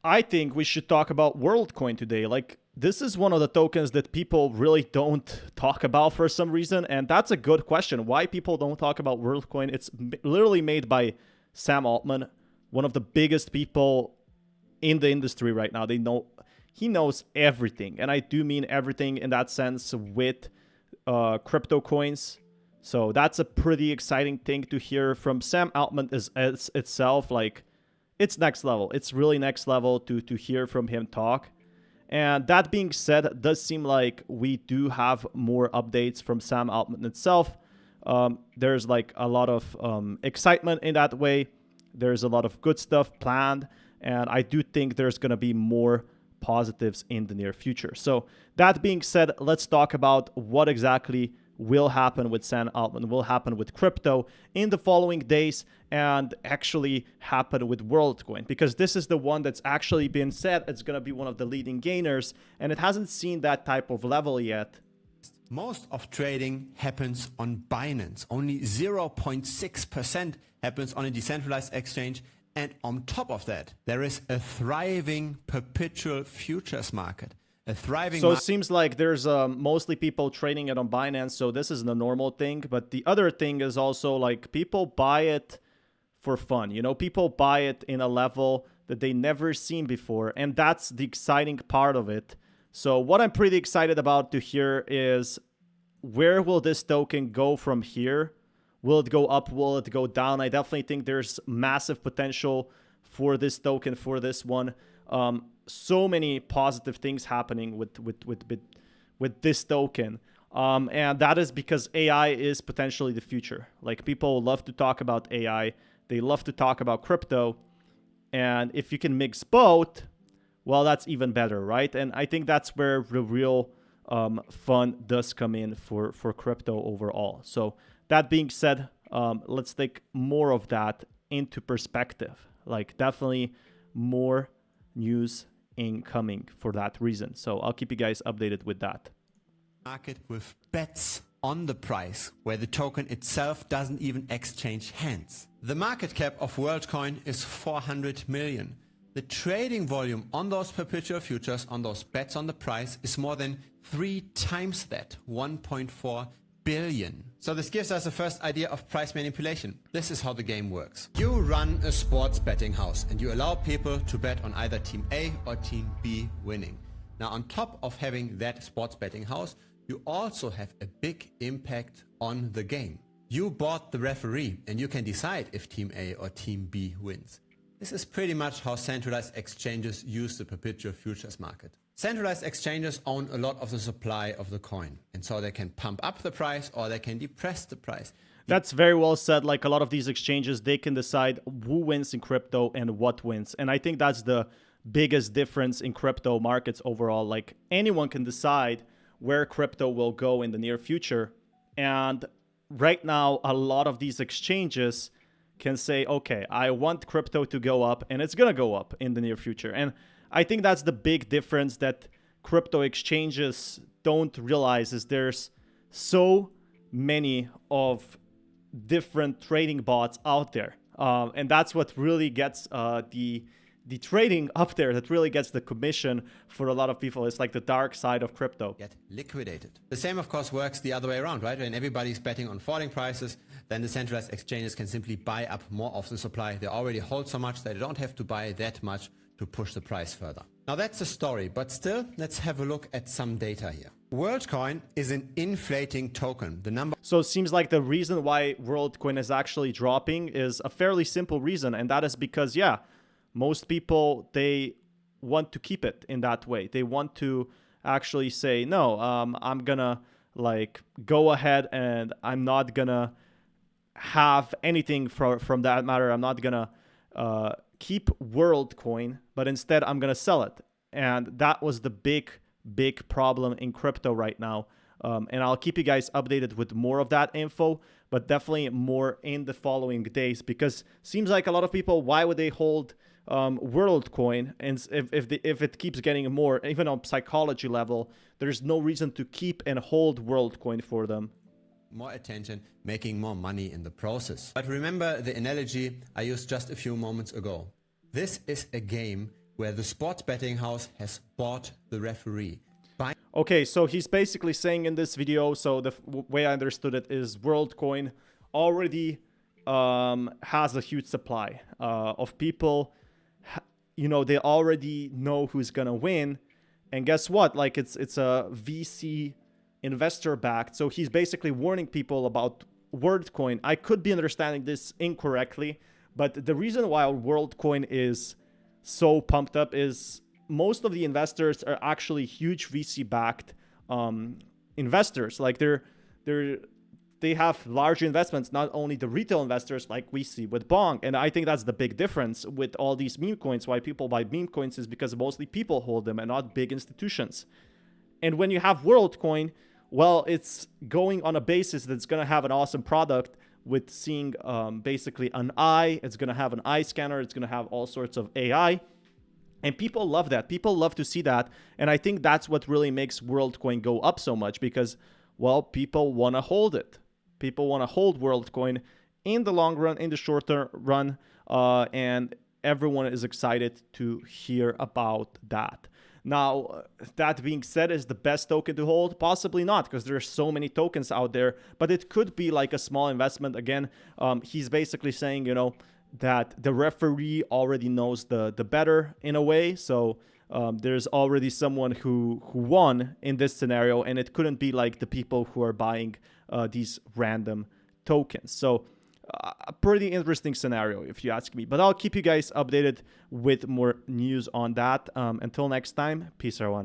I think we should talk about WorldCoin today. Like, this is one of the tokens that people really don't talk about for some reason, and that's a good question. Why people don't talk about WorldCoin? It's literally made by Sam Altman, one of the biggest people in the industry right now. He knows everything, and I do mean everything in that sense with crypto coins. So that's a pretty exciting thing to hear from Sam Altman is itself. Like, it's next level. It's really next level to hear from him talk. And that being said, it does seem like we do have more updates from Sam Altman itself. There's like a lot of excitement in that way. There's a lot of good stuff planned. And I do think there's going to be more positives in the near future. So that being said, let's talk about what exactly will happen with Sam Altman, will happen with crypto in the following days, and actually happen with WorldCoin, because this is the one that's actually been said it's going to be one of the leading gainers, and it hasn't seen that type of level yet. Most of trading happens on Binance. Only 0.6% happens on a decentralized exchange. And on top of that, there is a thriving perpetual futures market. So it seems like there's mostly people trading it on Binance, so this is the normal thing. But the other thing is also like people buy it for fun. You know, people buy it in a level that they never seen before, and that's the exciting part of it. So what I'm pretty excited about to hear is, where will this token go from here? Will it go up? Will it go down? I definitely think there's massive potential for this token, for this one. So many positive things happening with this token. And that is because AI is potentially the future. Like, people love to talk about AI. They love to talk about crypto. And if you can mix both, well, that's even better, right? And I think that's where the real fun does come in for crypto overall. So that being said, let's take more of that into perspective. Like, definitely more news incoming for that reason. So I'll keep you guys updated with that. Market with bets on the price, where the token itself doesn't even exchange hands. The market cap of WorldCoin is 400 million. The trading volume on those perpetual futures, on those bets on the price, is more than 3 times that, 1.4 billion. So this gives us a first idea of price manipulation. This is how the game works. You run a sports betting house and you allow people to bet on either team A or team B winning. Now, on top of having that sports betting house, you also have a big impact on the game. You bought the referee and you can decide if team A or team B wins. This is pretty much how centralized exchanges use the perpetual futures market. Centralized exchanges own a lot of the supply of the coin, and so they can pump up the price or they can depress the price. That's very well said. Like, a lot of these exchanges, they can decide who wins in crypto and what wins. And I think that's the biggest difference in crypto markets overall. Like, anyone can decide where crypto will go in the near future. And right now, a lot of these exchanges can say, okay, I want crypto to go up, and it's going to go up in the near future. And I think that's the big difference that crypto exchanges don't realize, is there's so many of different trading bots out there. And that's what really gets the trading up there, that really gets the commission for a lot of people. It's like the dark side of crypto. Get liquidated. The same, of course, works the other way around, right? When everybody's betting on falling prices, then the centralized exchanges can simply buy up more of the supply. They already hold so much that they don't have to buy that much to push the price further. Now, that's the story, but still, let's have a look at some data here. WorldCoin is an inflating token. So it seems like the reason why WorldCoin is actually dropping is a fairly simple reason, and that is because, yeah, most people, they want to keep it in that way. They want to actually say, no, I'm gonna like go ahead and I'm not gonna have anything from that matter. I'm not gonna keep WorldCoin, but instead I'm gonna sell it. And that was the big problem in crypto right now. And I'll keep you guys updated with more of that info, but definitely more in the following days, because seems like a lot of people, why would they hold WorldCoin? And if it keeps getting more, even on psychology level, there's no reason to keep and hold WorldCoin for them. More attention, making more money in the process. But remember the analogy I used just a few moments ago. This is a game where the sports betting house has bought the referee. Okay, so he's basically saying in this video, so the way I understood it is WorldCoin already has a huge supply of people. You know, they already know who's gonna win, and guess what? Like it's a VC investor backed. So he's basically warning people about WorldCoin. I could be understanding this incorrectly, but the reason why WorldCoin is so pumped up is most of the investors are actually huge VC backed investors. Like they have large investments, not only the retail investors like we see with Bong. And I think that's the big difference with all these meme coins. Why people buy meme coins is because mostly people hold them and not big institutions. And when you have WorldCoin, well, it's going on a basis that's going to have an awesome product with seeing basically an eye. It's going to have an eye scanner. It's going to have all sorts of AI. And people love that. People love to see that. And I think that's what really makes WorldCoin go up so much because, well, people want to hold it. People want to hold WorldCoin in the long run, in the shorter run. And everyone is excited to hear about that. Now, that being said, is the best token to hold? Possibly not, because there's so many tokens out there. But it could be like a small investment. Again, he's basically saying, you know, that the referee already knows the better in a way. So there's already someone who won in this scenario, and it couldn't be like the people who are buying these random tokens. So a pretty interesting scenario, if you ask me. But I'll keep you guys updated with more news on that. Until next time, peace, everyone.